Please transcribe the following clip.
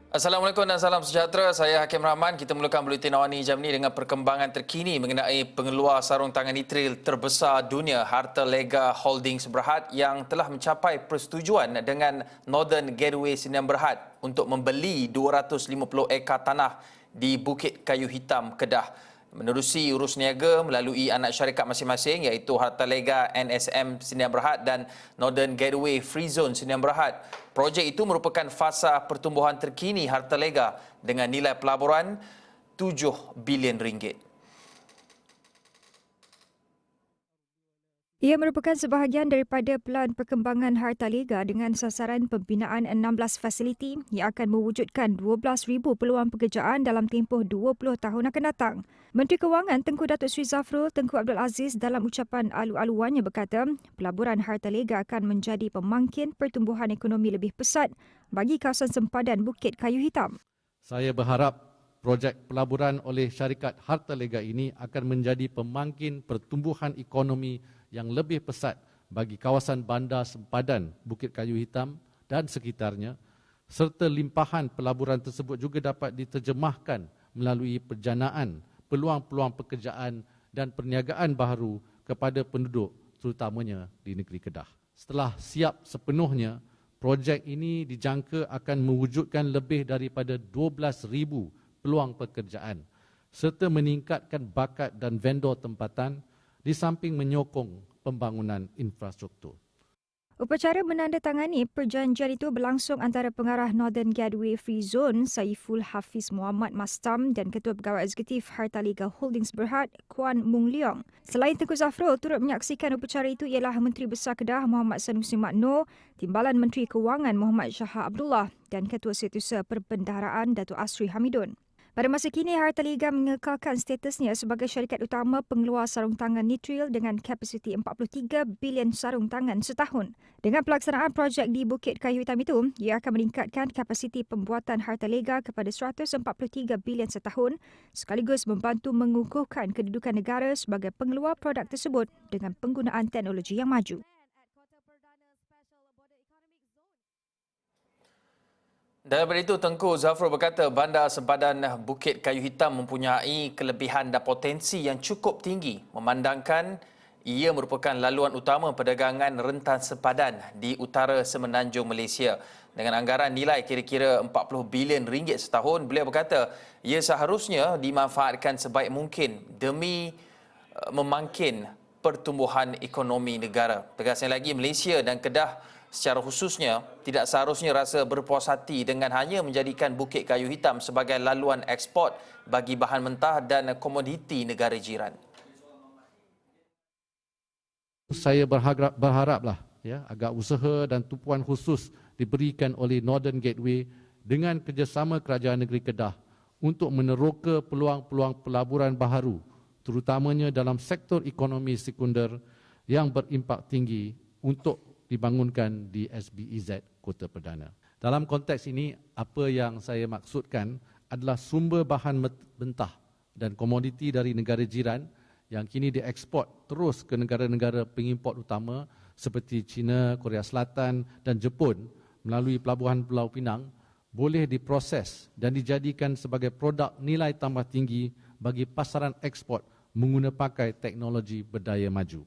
Assalamualaikum dan salam sejahtera. Saya Hakim Rahman. Kita mulakan Buletin Awani jam ini dengan perkembangan terkini mengenai pengeluar sarung tangan nitril terbesar dunia, Hartalega Holdings Berhad, yang telah mencapai persetujuan dengan Northern Gateway Sdn Bhd untuk membeli 250 ekar tanah di Bukit Kayu Hitam, Kedah. Menerusi urus niaga melalui anak syarikat masing-masing iaitu Hartalega NSM Sdn Bhd dan Northern Gateway Free Zone Sdn Bhd. Projek itu merupakan fasa pertumbuhan terkini Hartalega dengan nilai pelaburan RM7 bilion. Ia merupakan sebahagian daripada pelan perkembangan Hartalega dengan sasaran pembinaan 16 fasiliti yang akan mewujudkan 12,000 peluang pekerjaan dalam tempoh 20 tahun akan datang. Menteri Kewangan Tengku Datuk Seri Zafrul Tengku Abdul Aziz dalam ucapan alu-aluannya berkata, pelaburan Hartalega akan menjadi pemangkin pertumbuhan ekonomi lebih pesat bagi kawasan sempadan Bukit Kayu Hitam. Saya berharap projek pelaburan oleh syarikat Hartalega ini akan menjadi pemangkin pertumbuhan ekonomi yang lebih pesat bagi kawasan bandar sempadan Bukit Kayu Hitam dan sekitarnya, serta limpahan pelaburan tersebut juga dapat diterjemahkan melalui perjanaan, peluang-peluang pekerjaan dan perniagaan baru kepada penduduk terutamanya di negeri Kedah. Setelah siap sepenuhnya, projek ini dijangka akan mewujudkan lebih daripada 12,000 peluang pekerjaan serta meningkatkan bakat dan vendor tempatan di samping menyokong pembangunan infrastruktur. Upacara menandatangani perjanjian itu berlangsung antara pengarah Northern Gateway Free Zone Saiful Hafiz Muhammad Mastam dan Ketua Pegawai Eksekutif Hartalega Holdings Berhad Kuan Mung Leong. Selain Tengku Zafrul, turut menyaksikan upacara itu ialah Menteri Besar Kedah Muhammad Sanusi Makno, Timbalan Menteri Kewangan Muhammad Shahar Abdullah dan Ketua Setiausaha Perbendaharaan Datuk Asri Hamidun. Pada masa kini, Hartalega mengekalkan statusnya sebagai syarikat utama pengeluar sarung tangan nitril dengan kapasiti 43 bilion sarung tangan setahun. Dengan pelaksanaan projek di Bukit Kayu Hitam itu, ia akan meningkatkan kapasiti pembuatan Hartalega kepada 143 bilion setahun sekaligus membantu mengukuhkan kedudukan negara sebagai pengeluar produk tersebut dengan penggunaan teknologi yang maju. Daripada itu, Tengku Zafrul berkata bandar sempadan Bukit Kayu Hitam mempunyai kelebihan dan potensi yang cukup tinggi memandangkan ia merupakan laluan utama perdagangan rentan sempadan di utara semenanjung Malaysia. Dengan anggaran nilai kira-kira 40 bilion ringgit setahun, beliau berkata ia seharusnya dimanfaatkan sebaik mungkin demi memangkin pertumbuhan ekonomi negara. Tegasnya lagi, Malaysia dan Kedah secara khususnya tidak seharusnya rasa berpuas hati dengan hanya menjadikan Bukit Kayu Hitam sebagai laluan ekspor bagi bahan mentah dan komoditi negara jiran. Saya berharaplah agar usaha dan tumpuan khusus diberikan oleh Northern Gateway dengan kerjasama Kerajaan Negeri Kedah untuk meneroka peluang-peluang pelaburan baharu terutamanya dalam sektor ekonomi sekunder yang berimpak tinggi untuk dibangunkan di SBEZ Kota Perdana. Dalam konteks ini, apa yang saya maksudkan adalah sumber bahan mentah dan komoditi dari negara jiran yang kini diekspor terus ke negara-negara pengimport utama seperti China, Korea Selatan dan Jepun melalui pelabuhan Pulau Pinang boleh diproses dan dijadikan sebagai produk nilai tambah tinggi bagi pasaran ekspor menggunakan teknologi berdaya maju.